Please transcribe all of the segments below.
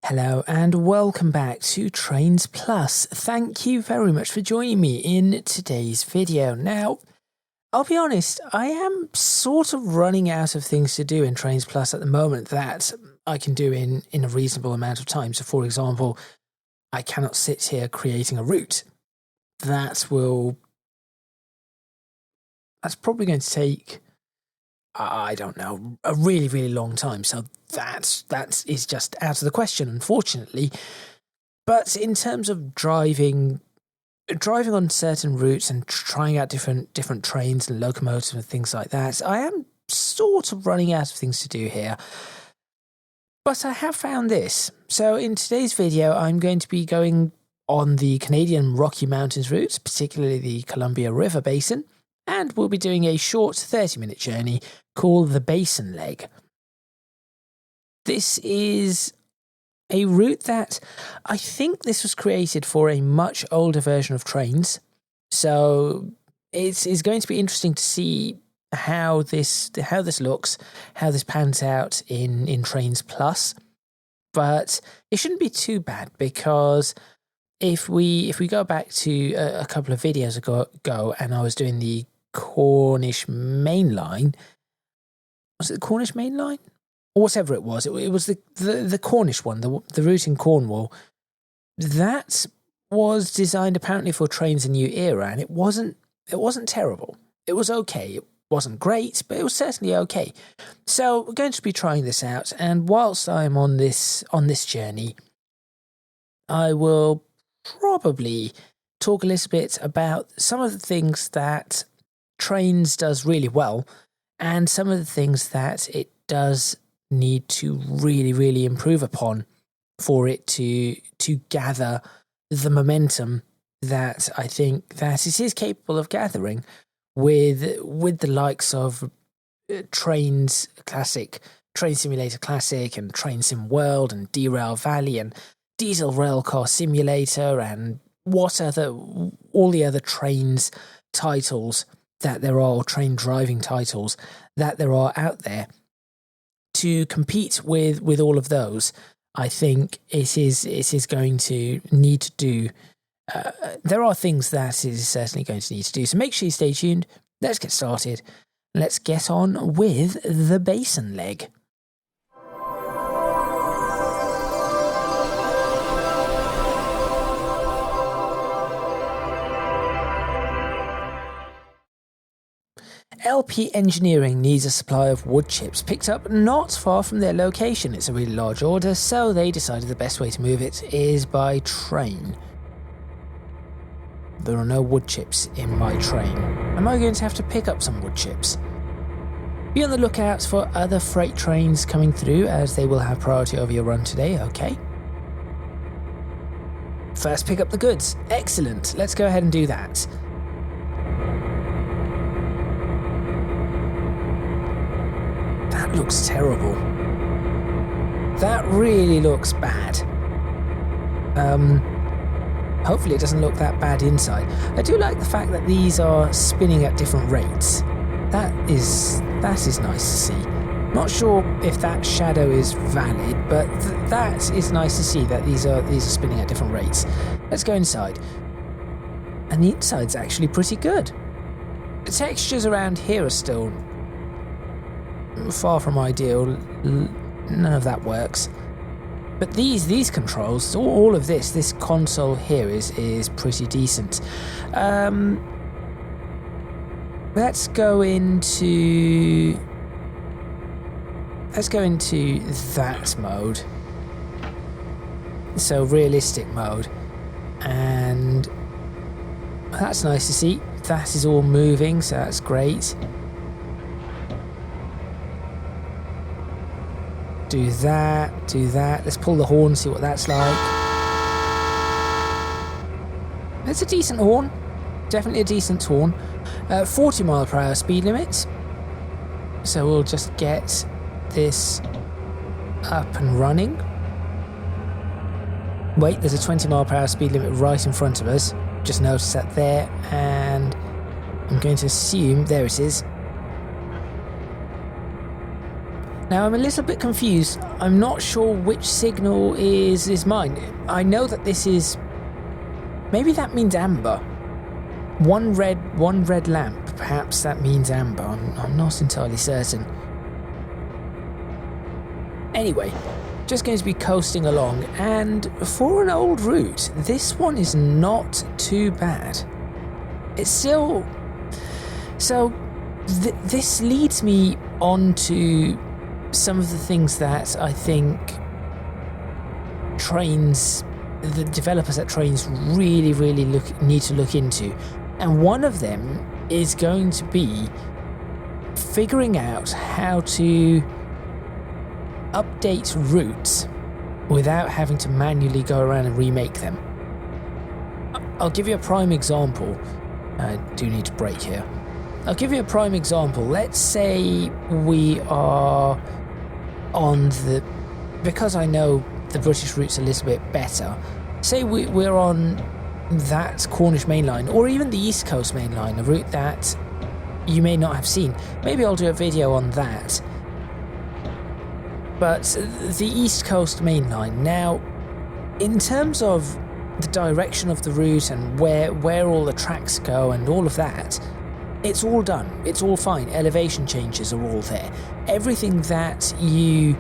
Hello and welcome back to Trainz Plus. Thank you very much for joining me in today's video. Now, I'll be honest, I am sort of running out of things to do in Trainz Plus at the moment that I can do in a reasonable amount of time. So for example, I cannot sit here creating a route. That's probably going to take, I don't know, a really, really long time. So that is just out of the question, unfortunately. But in terms of driving on certain routes and trying out different trains and locomotives and things like that, I am sort of running out of things to do here. But I have found this. So in today's video, I'm going to be going on the Canadian Rocky Mountains route, particularly the Columbia River Basin, and we'll be doing a short 30-minute journey called the Basin Leg. This is a route that I think this was created for a much older version of Trainz. So it's going to be interesting to see how this looks, how this pans out in Trainz Plus. But it shouldn't be too bad, because if we go back to a couple of videos ago and I was doing the Cornish Main Line, was it the Cornish Main Line? Or whatever it was the Cornish one, the route in Cornwall. That was designed apparently for Trainz a New Era, and it wasn't terrible. It was okay. It wasn't great, but it was certainly okay. So we're going to be trying this out, and whilst I'm on this journey, I will probably talk a little bit about some of the things that Trainz does really well, and some of the things that it does need to really, really improve upon for it to gather the momentum that I think that it is capable of gathering with the likes of Trainz Classic, Train Simulator Classic, and Train Sim World, and Derail Valley, and Diesel Railcar Simulator, and all the other Trainz titles that there are, train driving titles that there are out there. To compete with all of those, I think it is going to need to do. There are things that it is certainly going to need to do. So make sure you stay tuned. Let's get started. Let's get on with the Basin Leg. LP Engineering needs a supply of wood chips picked up not far from their location. It's a really large order, so they decided the best way to move it is by train. There are no wood chips in my train. Am I going to have to pick up some wood chips? Be on the lookout for other freight trains coming through, as they will have priority over your run today, okay? First pick up the goods. Excellent. Let's go ahead and do that. That looks terrible. That really looks bad. Hopefully it doesn't look that bad inside. I do like the fact that these are spinning at different rates. That is nice to see. Not sure if that shadow is valid, but that is nice to see that these are spinning at different rates. Let's go inside. And the inside's actually pretty good. The textures around here are still far from ideal. None of that works. But these controls, all of this console here is pretty decent. Let's go into that mode. So realistic mode, and that's nice to see. That is all moving, so that's great. Do that. Let's pull the horn, see what that's like. It's a decent horn. Definitely a decent horn. 40 mile per hour speed limit. So we'll just get this up and running. Wait, there's a 20 mile per hour speed limit right in front of us. Just noticed that there, and I'm going to assume there it is. Now I'm a little bit confused. I'm not sure which signal is mine. I know that this is... maybe that means amber. One red lamp. Perhaps that means amber. I'm not entirely certain. Anyway, just going to be coasting along, and for an old route, this one is not too bad. It's still... so this leads me on to some of the things that I think the developers at Trainz really need to look into. And one of them is going to be figuring out how to update routes without having to manually go around and remake them. I'll give you a prime example. I do need to break here. I'll give you a prime example. Let's say we are on the... because I know the British routes a little bit better. Say we're on that Cornish main line, or even the East Coast main line, a route that you may not have seen. Maybe I'll do a video on that. But the East Coast main line, now, in terms of the direction of the route and where all the tracks go and all of that, it's all done. It's all fine. Elevation changes are all there. Everything that you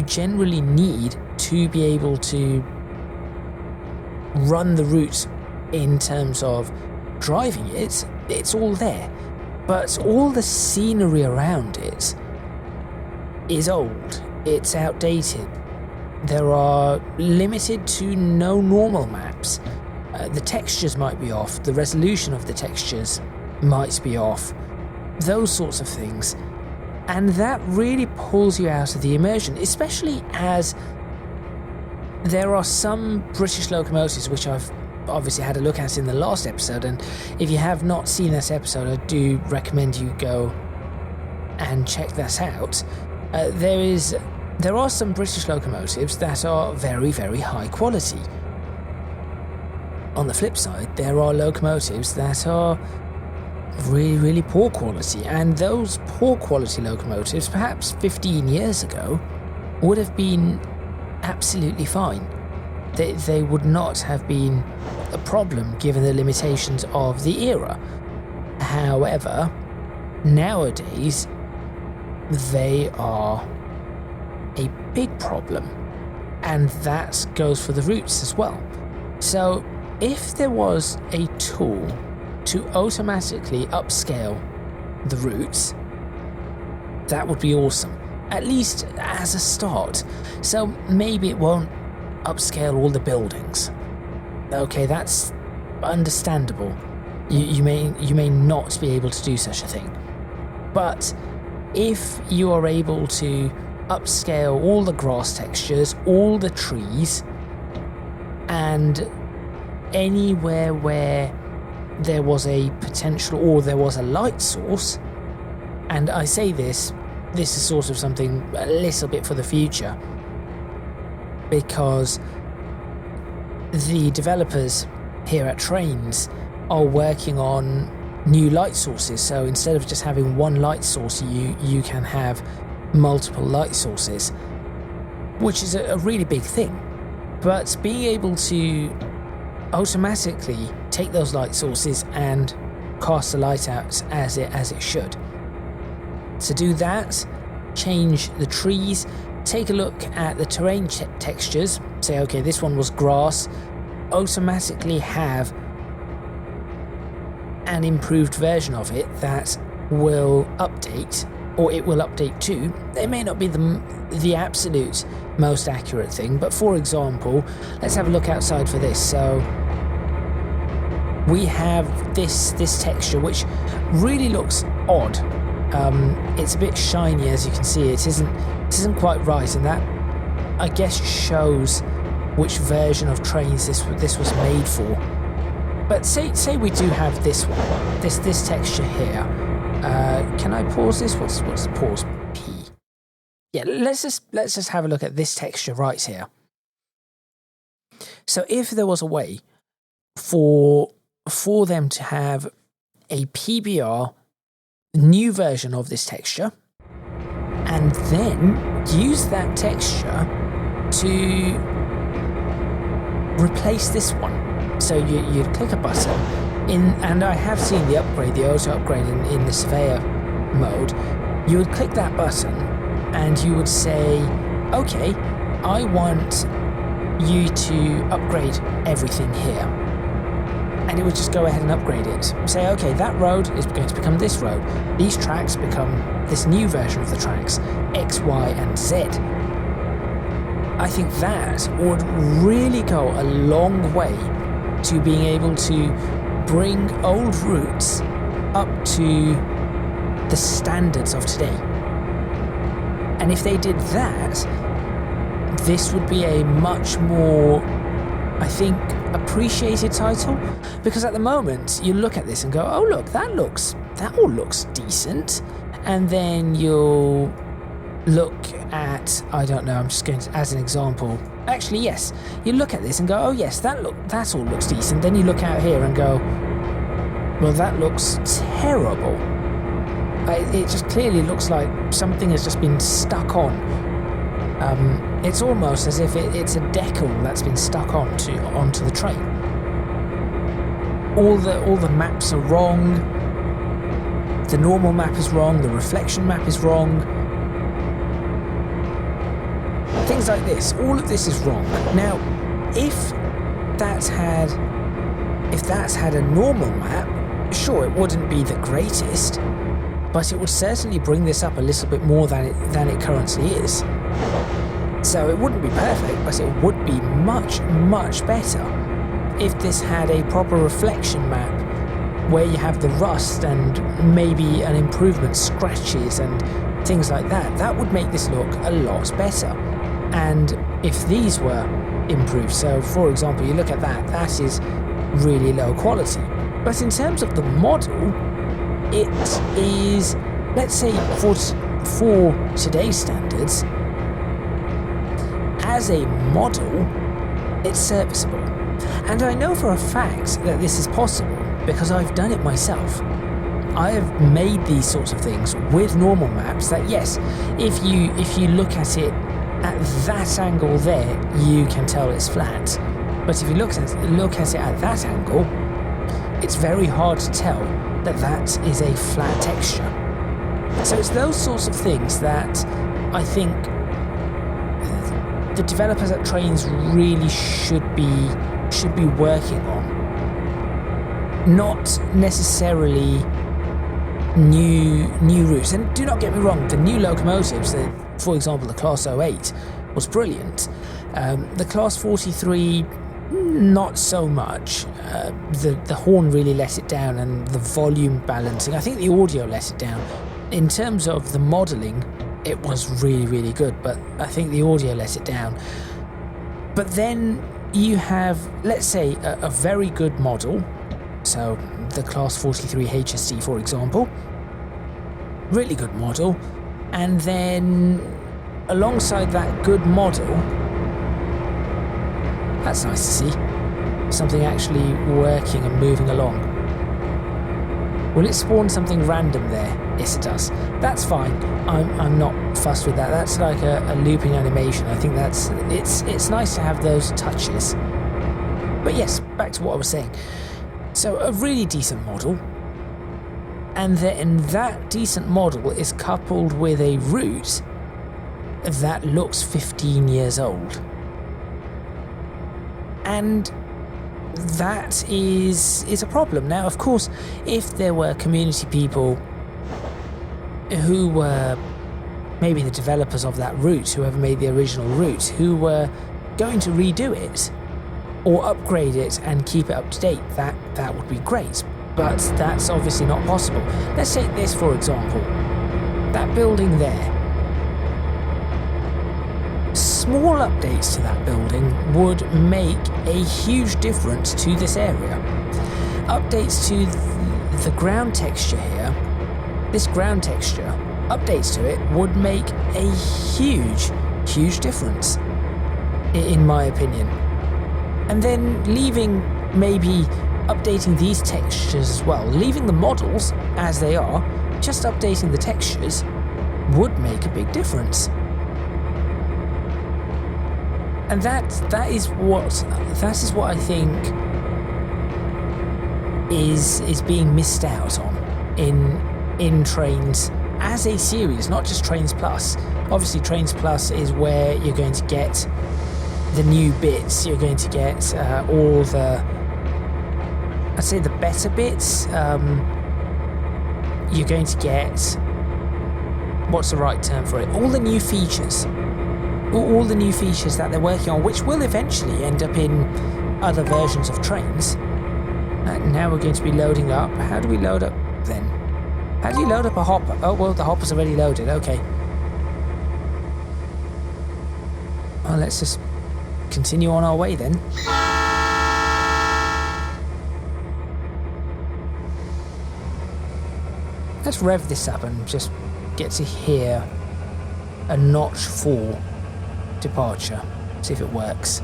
generally need to be able to run the route in terms of driving it, it's all there. But all the scenery around it is old. It's outdated. There are limited to no normal maps. The textures might be off. The resolution of the textures might be off. Those sorts of things. And that really pulls you out of the immersion, especially as there are some British locomotives which I've obviously had a look at in the last episode, and if you have not seen that episode, I do recommend you go and check that out. There are some British locomotives that are very high quality. On the flip side, there are locomotives that are really poor quality, and those poor quality locomotives, perhaps 15 years ago, would have been absolutely fine. They would not have been a problem given the limitations of the era. However, nowadays, they are a big problem, and that goes for the routes as well. So if there was a tool to automatically upscale the routes, that would be awesome, at least as a start. So maybe it won't upscale all the buildings. Okay, that's understandable. You may not be able to do such a thing. But if you are able to upscale all the grass textures, all the trees, and anywhere where there was a potential or there was a light source, and I say this is sort of something a little bit for the future, because the developers here at Trainz are working on new light sources. So instead of just having one light source, you can have multiple light sources, which is a really big thing. But being able to automatically take those light sources and cast the light out as it should. To do that, change the trees, take a look at the terrain textures, say, okay, this one was grass, automatically have an improved version of it that will update, or it will update too. It may not be the absolute most accurate thing, but for example, let's have a look outside for this. So we have this texture which really looks odd. It's a bit shiny, as you can see. It isn't quite right, and that, I guess, shows which version of Trainz this was made for. But say we do have this one, this texture here. Can I pause this? What's the pause? P. Yeah, let's just have a look at this texture right here. So if there was a way for them to have a PBR new version of this texture, and then use that texture to replace this one. So you'd click a button and I have seen the upgrade, the auto upgrade in the surveyor mode. You would click that button and you would say, okay, I want you to upgrade everything here. And it would just go ahead and upgrade it. Say, okay, that road is going to become this road. These tracks become this new version of the tracks, X, Y, and Z. I think that would really go a long way to being able to bring old routes up to the standards of today. And if they did that, this would be a much more, I think, appreciated title, because at the moment you look at this and go, oh look, that all looks decent, and then you'll look at, I don't know, I'm just going to, as an example, actually yes, you look at this and go, oh yes, that all looks decent, then you look out here and go, well, that looks terrible. It just clearly looks like something has just been stuck on. It's almost as if it's a decal that's been stuck onto the train. All the maps are wrong. The normal map is wrong. The reflection map is wrong. Things like this. All of this is wrong. Now, if that's had a normal map, sure, it wouldn't be the greatest, but it would certainly bring this up a little bit more than it currently is. So it wouldn't be perfect, but it would be much, much better if this had a proper reflection map where you have the rust and maybe an improvement, scratches and things like that. That would make this look a lot better. And if these were improved, so for example, you look at that is really low quality. But in terms of the model, it is, let's say, for today's standards, as a model, it's serviceable. And I know for a fact that this is possible because I've done it myself. I have made these sorts of things with normal maps that, yes, if you look at it at that angle there, you can tell it's flat. But if you look at it at that angle, it's very hard to tell that is a flat texture. So it's those sorts of things that I think the developers at Trainz really should be working on. Not necessarily new routes. And do not get me wrong, the new locomotives, for example, the Class 08 was brilliant. The Class 43, not so much. The horn really let it down, and the volume balancing, I think the audio let it down. In terms of the modelling, it was really, really good, but I think the audio let it down. But then you have, let's say, a very good model, so the Class 43 HST, for example, really good model, and then alongside that good model, that's nice to see, something actually working and moving along. Will it spawn something random there? Yes, it does. That's fine. I'm not fussed with that. That's like a looping animation. I think it's nice to have those touches. But yes, back to what I was saying. So a really decent model, and then that decent model is coupled with a route that looks 15 years old. And that is a problem. Now, of course, if there were community people who were maybe the developers of that route, whoever made the original route, who were going to redo it or upgrade it and keep it up to date, that would be great. But that's obviously not possible. Let's take this, for example. That building there. Small updates to that building would make a huge difference to this area. Updates to the ground texture here, this ground texture, updates to it would make a huge difference, in my opinion. And then maybe updating these textures as well, leaving the models as they are, just updating the textures would make a big difference. And that is what I think is being missed out on in Trainz as a series, not just Trainz Plus. Obviously, Trainz Plus is where you're going to get the new bits. You're going to get all the, I'd say, the better bits. You're going to get, what's the right term for it? All the new features. All the new features that they're working on, which will eventually end up in other versions of Trainz. Now we're going to be loading up. How do we load up then? How do you load up a hopper? Oh, well, the hopper's already loaded. Okay. Well, let's just continue on our way then. Let's rev this up and just get to hear a notch for departure. See if it works.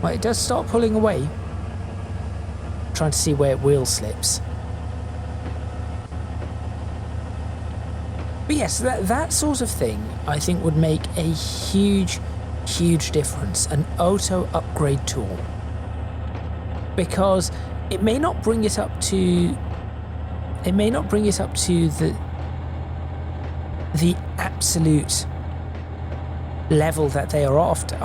Well, it does start pulling away. I'm trying to see where wheel slips. But yes, that sort of thing I think would make a huge difference. An auto upgrade tool. Because it may not bring it up to the absolute level that they are after,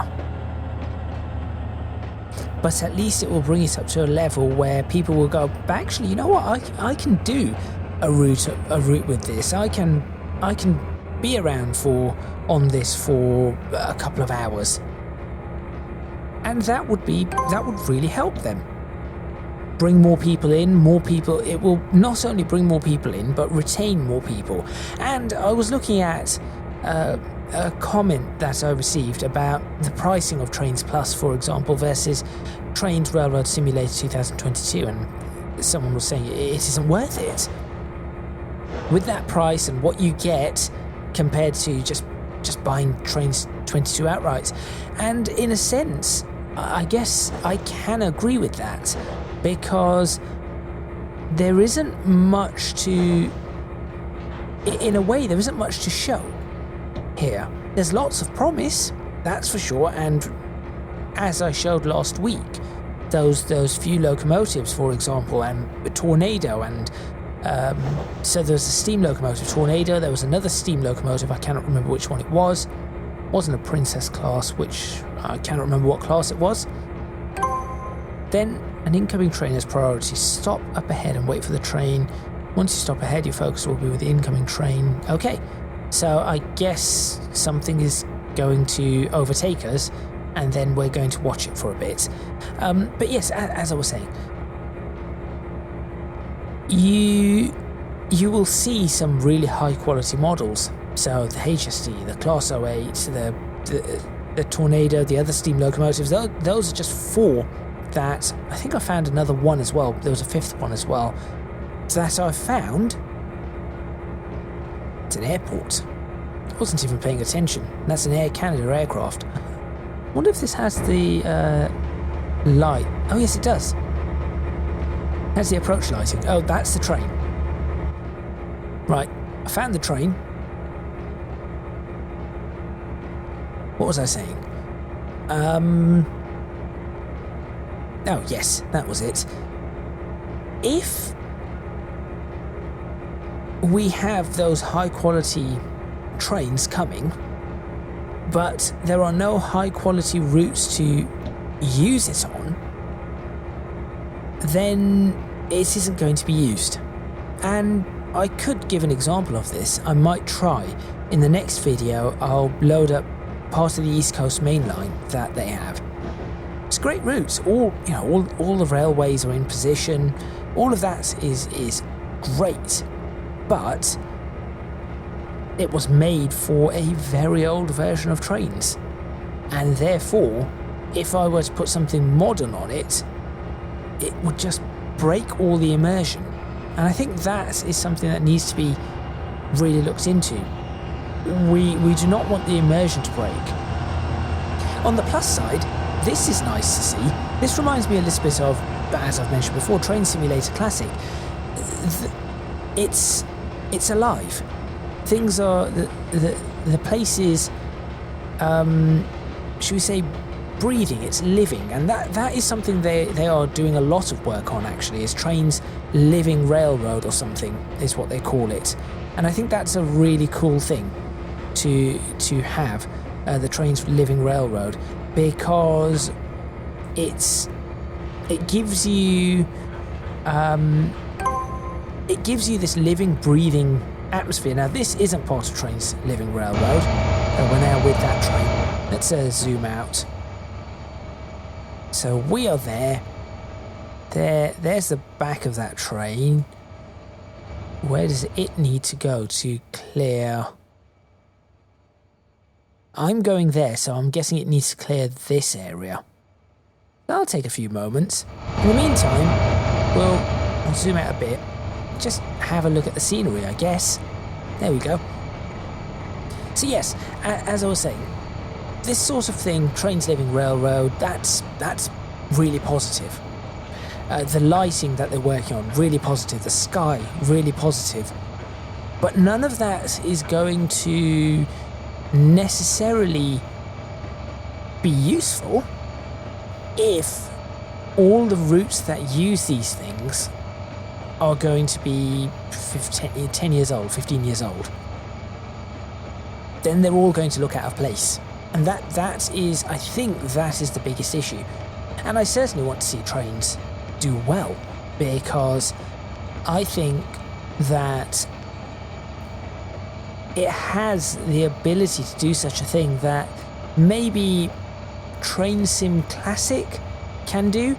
but at least it will bring it up to a level where people will go, actually, you know what, I can do a route with this. I can be around on this for a couple of hours, and that would really help them. Bring more people in, it will not only bring more people in, but retain more people. And I was looking at a comment that I received about the pricing of Trainz Plus, for example, versus Trainz Railroad Simulator 2022, and someone was saying it isn't worth it. With that price and what you get compared to just buying Trainz 22 outright. And in a sense, I guess I can agree with that. Because there isn't much to show here. There's lots of promise, that's for sure, and as I showed last week, those few locomotives, for example, and Tornado, and so there's a steam locomotive, Tornado, there was another steam locomotive, I cannot remember which one it was. It wasn't a Princess class, which I cannot remember what class it was. Then an incoming train has priority. Stop up ahead and wait for the train. Once you stop ahead, your focus will be with the incoming train. Okay, so I guess something is going to overtake us, and then we're going to watch it for a bit. But yes, as I was saying, you will see some really high quality models. So the HSD, the Class 08, the Tornado, the other steam locomotives, those are just four that I think I found another one as well. There was a fifth one as well. So that I found. It's an airport. I wasn't even paying attention. And that's an Air Canada aircraft. I wonder if this has the light. Oh yes, it does. That's the approach lighting. Oh, that's the train. Right, I found the train. What was I saying? Oh yes, that was it. If we have those high quality trains coming, but there are no high quality routes to use it on, then it isn't going to be used. And I could give an example of this. I might try. In the next video, I'll load up part of the East Coast Main Line that they have. It's a great route. All the railways are in position. All of that is great, but it was made for a very old version of Trainz, and therefore, if I were to put something modern on it, it would just break all the immersion. And I think that is something that needs to be really looked into. We do not want the immersion to break. On the plus side, this is nice to see. This reminds me a little bit of, as I've mentioned before, Train Simulator Classic. it's alive. Things are the place is, should we say, breathing. It's living, and that is something they are doing a lot of work on. Actually, is Trainz Living Railroad or something is what they call it, and I think that's a really cool thing to have, the Trainz Living Railroad, because it gives you this living, breathing atmosphere. Now, this isn't part of Trainz Living Railroad. We're now with that train. Let's zoom out. So we are there. There's the back of that train. Where does it need to go to clear? I'm going there, so I'm guessing it needs to clear this area. That'll take a few moments. In the meantime, we'll zoom out a bit. Just have a look at the scenery, I guess. There we go. So yes, as I was saying, this sort of thing, Trainz Living Railroad, that's really positive. The lighting that they're working on, really positive. The sky, really positive. But none of that is going to necessarily be useful if all the routes that use these things are going to be 10 years old, 15 years old. Then they're all going to look out of place. And that is, I think, that is the biggest issue. And I certainly want to see Trainz do well, because I think that it has the ability to do such a thing that maybe Train Sim Classic can do,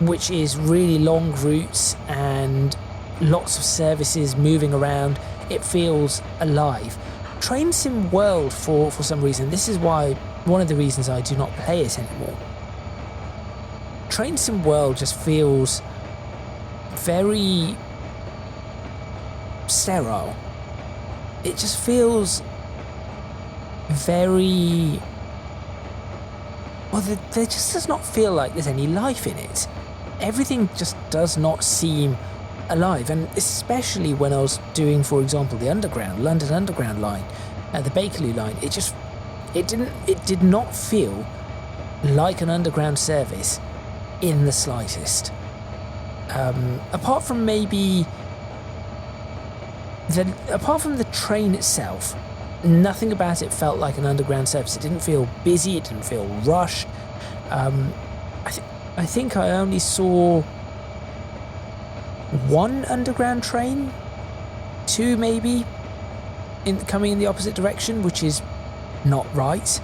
which is really long routes and lots of services moving around. It feels alive. Train Sim World, for some reason, this is one of the reasons I do not play it anymore. Train Sim World just feels very sterile. It just feels very... well, there just does not feel like there's any life in it. Everything just does not seem alive, and especially when I was doing, for example, the London Underground line, the Bakerloo line, it did not feel like an underground service in the slightest. Apart from maybe apart from the train itself, nothing about it felt like an underground service. It didn't feel busy, it didn't feel rushed. I think I only saw one underground train, two maybe, coming in the opposite direction, which is not right.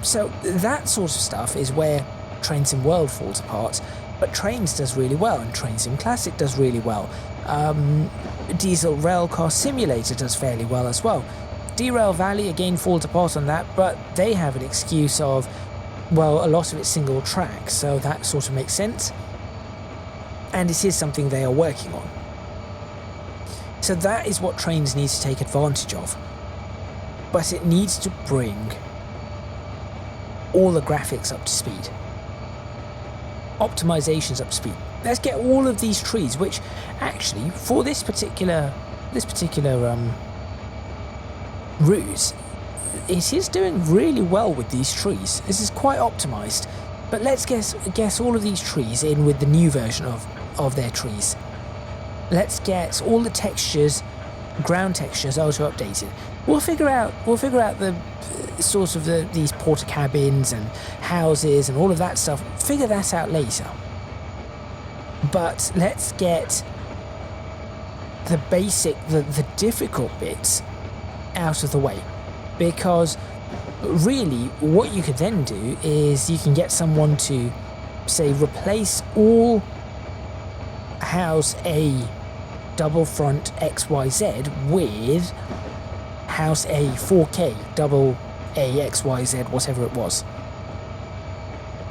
So that sort of stuff is where Train Sim World falls apart, but Trainz does really well, and Train Sim Classic does really well. Diesel Railcar Simulator does fairly well as well. Derail Valley again falls apart on that, but they have an excuse of, well, a lot of it's single track, so that sort of makes sense. And it is something they are working on. So that is what Trainz needs to take advantage of. But it needs to bring all the graphics up to speed. Optimizations up to speed. Let's get all of these trees, which actually, for this particular route, it is doing really well with these trees. This is quite optimized. But let's guess all of these trees in with the new version of their trees. Let's get all the textures, ground textures, auto updated. We'll figure out the sort of these porter cabins and houses and all of that stuff. Figure that out later. But let's get the basic, the difficult bits out of the way, because really what you could then do is you can get someone to, say, replace all house A double front XYZ with house A 4K double A XYZ, whatever it was,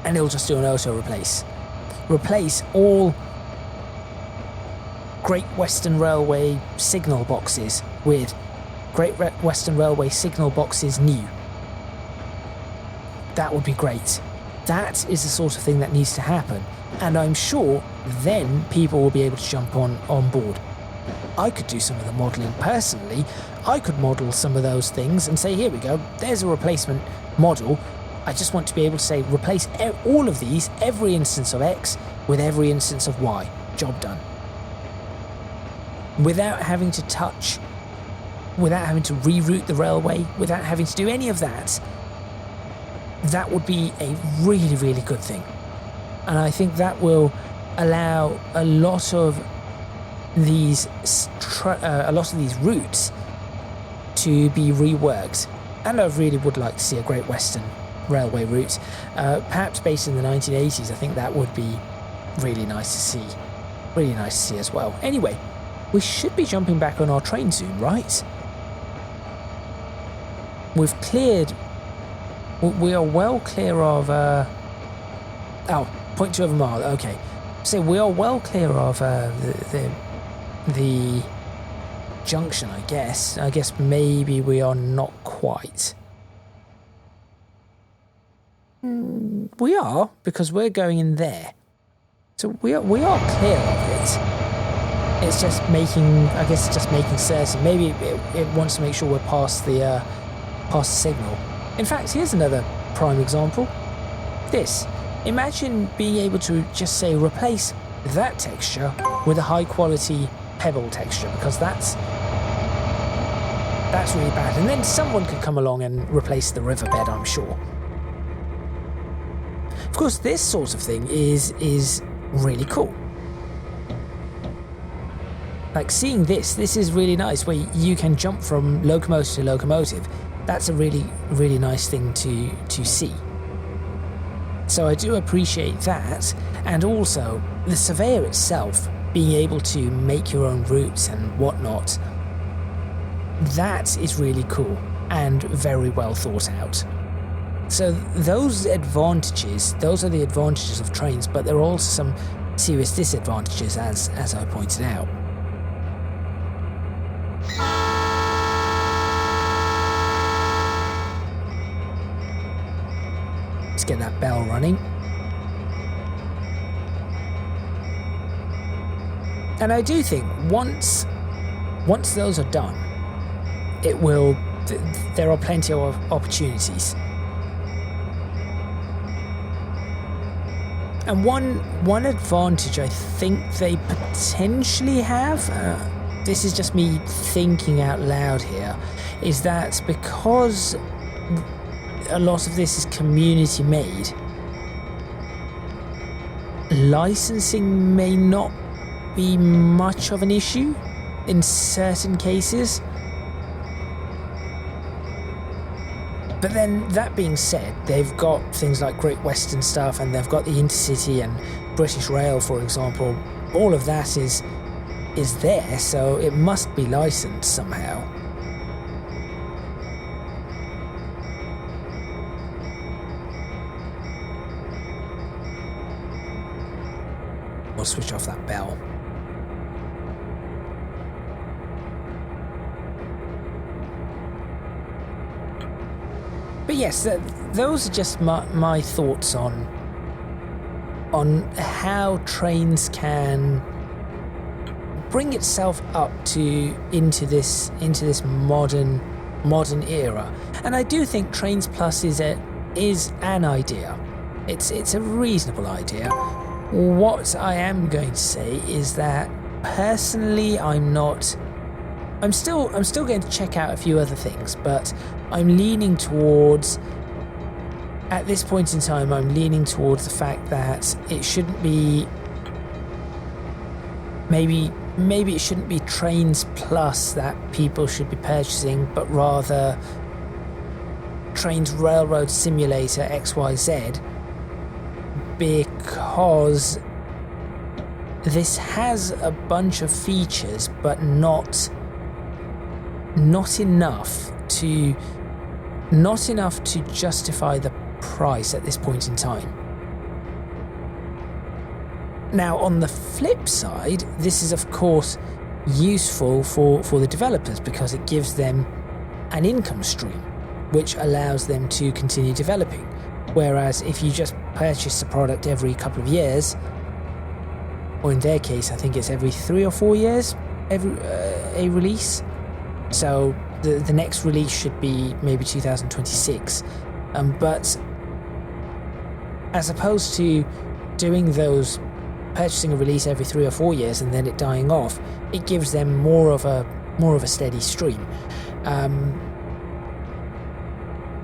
and it'll just do an auto replace all Great Western Railway signal boxes with Great Western Railway signal boxes new. That would be great. That is the sort of thing that needs to happen, and I'm sure then people will be able to jump on board. I could do some of the modelling personally. I could model some of those things and say, here we go, there's a replacement model. I just want to be able to say, replace all of these, every instance of X with every instance of Y. Job done. Without having to touch, without having to reroute the railway, without having to do any of that, that would be a really, really good thing. And I think that will allow a lot of these routes to be reworked. And I really would like to see a Great Western Railway route, perhaps based in the 1980s. I think that would be really nice to see. Really nice to see as well. Anyway, we should be jumping back on our train soon, right? We've cleared... We are well clear of... 0.2 of a mile, okay. So we are well clear of the junction, I guess. I guess maybe we are not quite. We are, because we're going in there. So we are clear of it. It's just making, I guess, just making certain. Maybe it wants to make sure we're past the signal. In fact, here's another prime example. This. Imagine being able to just say replace that texture with a high quality pebble texture, because that's really bad. And then someone could come along and replace the riverbed, I'm sure. Of course, this sort of thing is really cool. Like seeing this is really nice, where you can jump from locomotive to locomotive. That's a really, really nice thing to see. So I do appreciate that, and also the surveyor itself being able to make your own routes and whatnot. That is really cool and very well thought out. So those advantages, those are the advantages of trains, but there are also some serious disadvantages, as I pointed out. Let's get that bell running. And I do think once those are done, it will. There are plenty of opportunities. And one advantage I think they potentially have, this is just me thinking out loud here, is that because a lot of this is community made, licensing may not be much of an issue in certain cases. But then, that being said, they've got things like Great Western stuff, and they've got the Intercity and British Rail, for example. All of that is there, so it must be licensed somehow. We'll switch off that bell. But yes, those are just my thoughts on how trains can bring itself up into this modern era. And I do think Trainz Plus is an idea. It's a reasonable idea. What I am going to say is that personally I'm still going to check out a few other things, but I'm leaning towards, at this point in time, I'm leaning towards the fact that it shouldn't be, maybe it shouldn't be Trainz Plus that people should be purchasing, but rather Trainz Railroad Simulator XYZ, because this has a bunch of features, but not enough to justify the price at this point in time. Now, on the flip side, this is of course useful for the developers, because it gives them an income stream which allows them to continue developing. Whereas if you just purchase the product every couple of years, or in their case, I think it's every 3 or 4 years, a release. So the next release should be maybe 2026. But as opposed to doing those, purchasing a release every 3 or 4 years and then it dying off, it gives them more of a steady stream.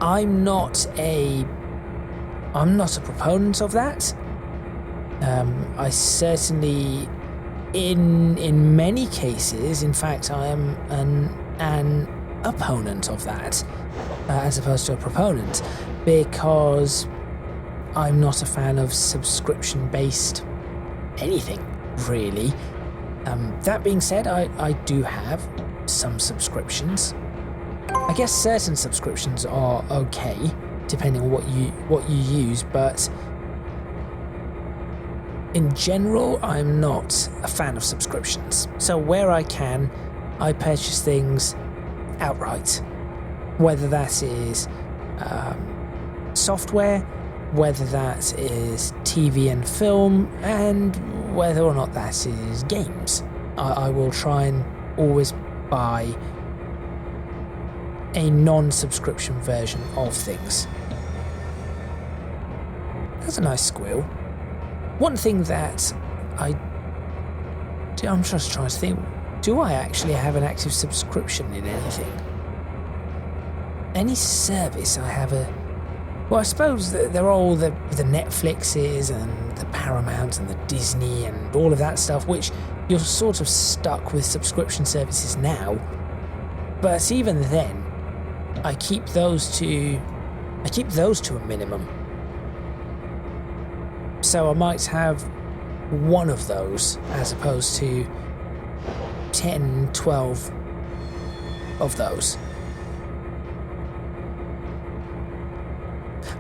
I'm not a proponent of that. I certainly, in many cases, in fact, I am an opponent of that, as opposed to a proponent, because I'm not a fan of subscription-based anything, really. That being said, I do have some subscriptions. I guess certain subscriptions are okay, depending on what you use, but in general, I'm not a fan of subscriptions. So where I can, I purchase things outright, whether that is software, whether that is TV and film, and whether or not that is games. I will try and always buy a non-subscription version of things. That's a nice squeal. One thing that I'm just trying to think, do I actually have an active subscription in anything? Any service I have well, I suppose they're all the Netflixes and the Paramount and the Disney and all of that stuff, which you're sort of stuck with subscription services now. But even then, I keep those to a minimum. So I might have one of those as opposed to 10, 12 of those.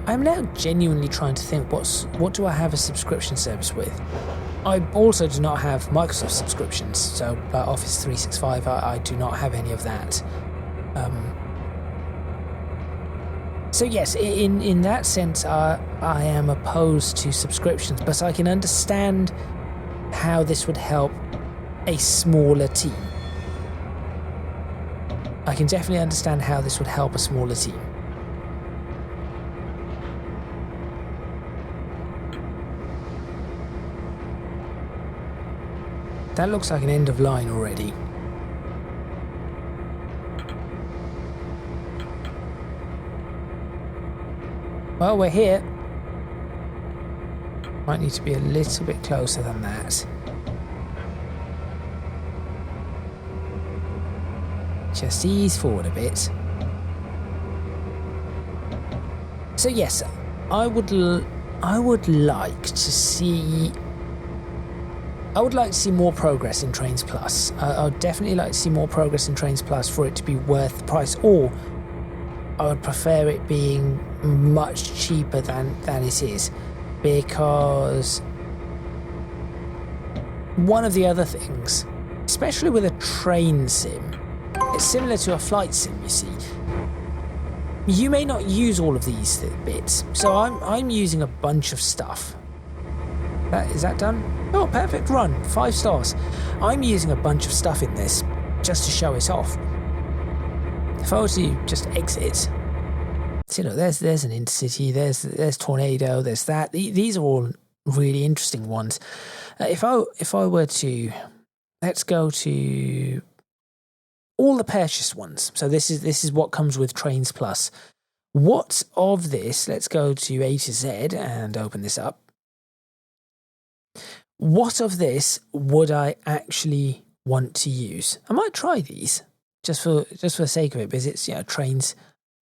I'm now genuinely trying to think, what do I have a subscription service with? I also do not have Microsoft subscriptions, so Office 365, I do not have any of that. So yes, in that sense, I am opposed to subscriptions, but I can understand how this would help a smaller team. I can definitely understand how this would help a smaller team. That looks like an end of line already. Well, we're here. Might need to be a little bit closer than that. Just ease forward a bit. So yes, I would like to see more progress in Trainz Plus. I would definitely like to see more progress in Trainz Plus for it to be worth the price, or I would prefer it being much cheaper than it is, because one of the other things, especially with a train sim, it's similar to a flight sim, you see. You may not use all of these bits, so I'm using a bunch of stuff. Is that done? Oh, perfect run, 5 stars. I'm using a bunch of stuff in this just to show it off. If I were to just exit, see, look, there's an intercity, there's tornado, there's that. These are all really interesting ones. If I were to, let's go to all the purchase ones. So this is what comes with Trainz Plus. What of this? Let's go to A to Z and open this up. What of this would I actually want to use? I might try these just for the sake of it, because it's, Trainz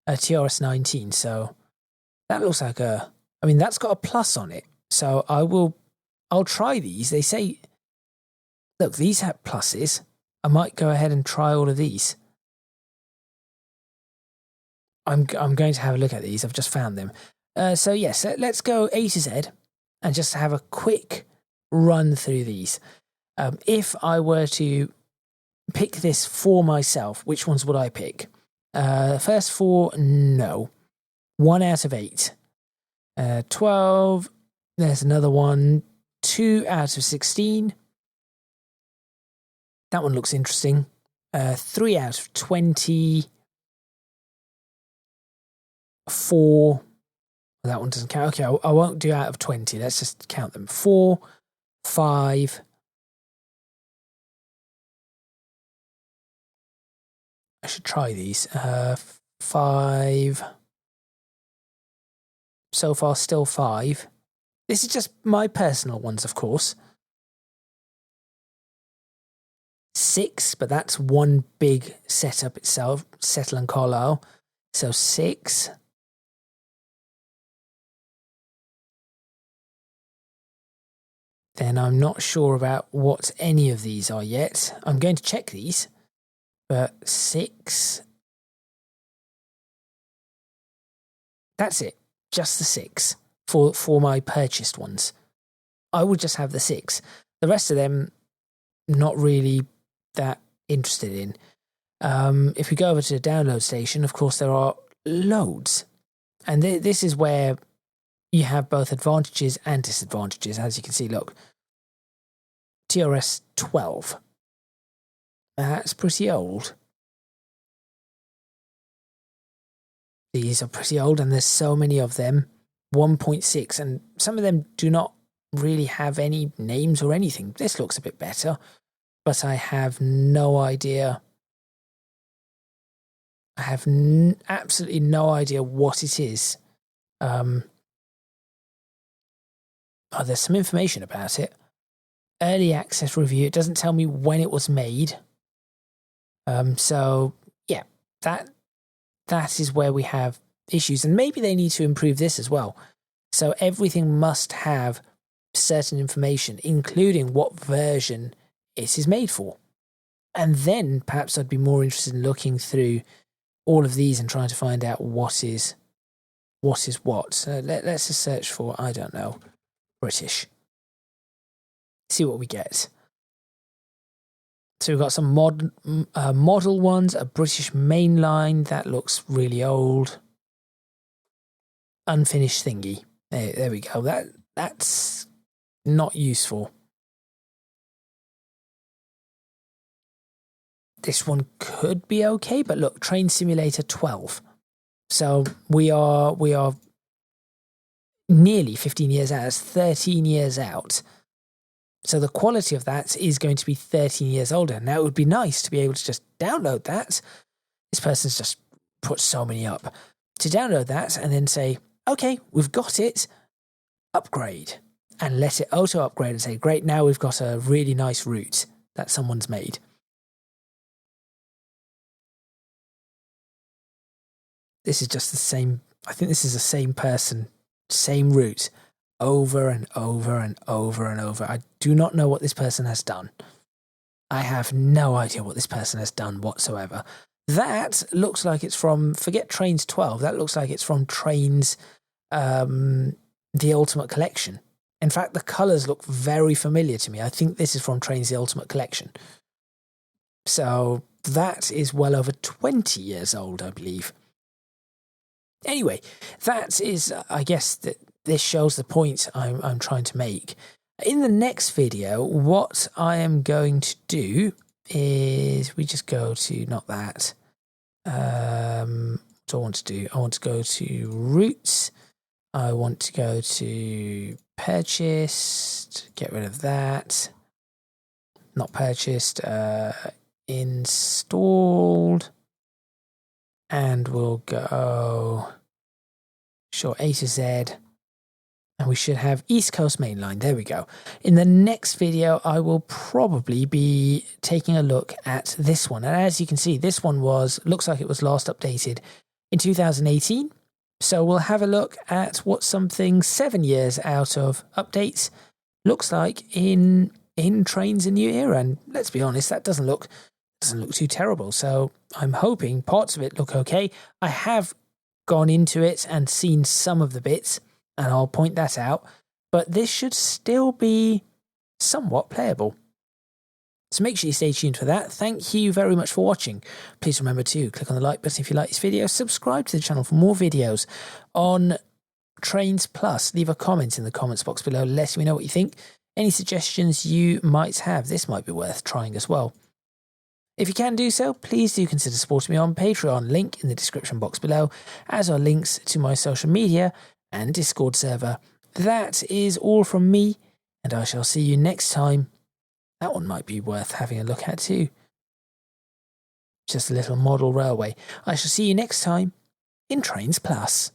TRS-19. So that looks like that's got a plus on it. So I'll try these. They say, look, these have pluses. I might go ahead and try all of these. I'm going to have a look at these. I've just found them. So yes, let's go A to Z and just have a quick run through these. If I were to pick this for myself, which ones would I pick? First 4, no. 1 out of 8. 12, there's another one. 2 out of 16. That one looks interesting. 3 out of 20. 4. That one doesn't count. Okay, I won't do out of 20. Let's just count them. 4, 5. I should try these. 5. So far, still 5. This is just my personal ones, of course. 6, but that's one big setup itself. Settle and Carlisle. So 6. Then I'm not sure about what any of these are yet. I'm going to check these. But 6. That's it. Just the 6 for my purchased ones. I would just have the 6. The rest of them, not really that interested in. If we go over to the download station, of course, there are loads. And this is where you have both advantages and disadvantages. As you can see, look. TRS 12. That's pretty old. These are pretty old, and there's so many of them. 1.6, and some of them do not really have any names or anything. This looks a bit better, but I have no idea. I have absolutely no idea what it is. Oh, there's some information about it. Early access review. It doesn't tell me when it was made. So yeah, that is where we have issues, and maybe they need to improve this as well. So everything must have certain information, including what version it is made for. And then perhaps I'd be more interested in looking through all of these and trying to find out what is what. So let's just search for, I don't know, British. See what we get. So we've got some model ones, a British mainline, that looks really old. Unfinished thingy. There we go. That's not useful. This one could be okay, but look, Train Simulator 12. So we are nearly 15 years out. It's 13 years out. So the quality of that is going to be 13 years older. Now, it would be nice to be able to just download that. This person's just put so many up. To download that and then say, okay, we've got it, upgrade. And let it auto-upgrade and say, great, now we've got a really nice route that someone's made. This is just the same. I think this is the same person, same route, over and over and over and over. I do not know what this person has done. I have no idea what this person has done whatsoever. That looks like it's from, forget Trainz 12, that looks like it's from Trainz, The Ultimate Collection. In fact, the colours look very familiar to me. I think this is from Trainz The Ultimate Collection. So that is well over 20 years old, I believe. Anyway, that is, I guess, that this shows the point I'm trying to make. In the next video, what I am going to do is we just go to, not that. What do I want to do? I want to go to routes. I want to go to purchased, get rid of that. Not purchased, installed. And we'll go, sure, A to Z. And we should have East Coast Mainline. There we go. In the next video, I will probably be taking a look at this one. And as you can see, this one looks like it was last updated in 2018. So we'll have a look at what something 7 years out of updates looks like in Trainz A New Era. And let's be honest, that doesn't look too terrible. So I'm hoping parts of it look okay. I have gone into it and seen some of the bits, and I'll point that out. But this should still be somewhat playable. So make sure you stay tuned for that. Thank you very much for watching. Please remember to click on the like button if you like this video. Subscribe to the channel for more videos on Trainz Plus. Leave a comment in the comments box below. Let me know what you think. Any suggestions you might have. This might be worth trying as well. If you can do so, please do consider supporting me on Patreon, link in the description box below, as are links to my social media and Discord server. That is all from me, and I shall see you next time. That one might be worth having a look at too. Just a little model railway. I shall see you next time in Trainz Plus.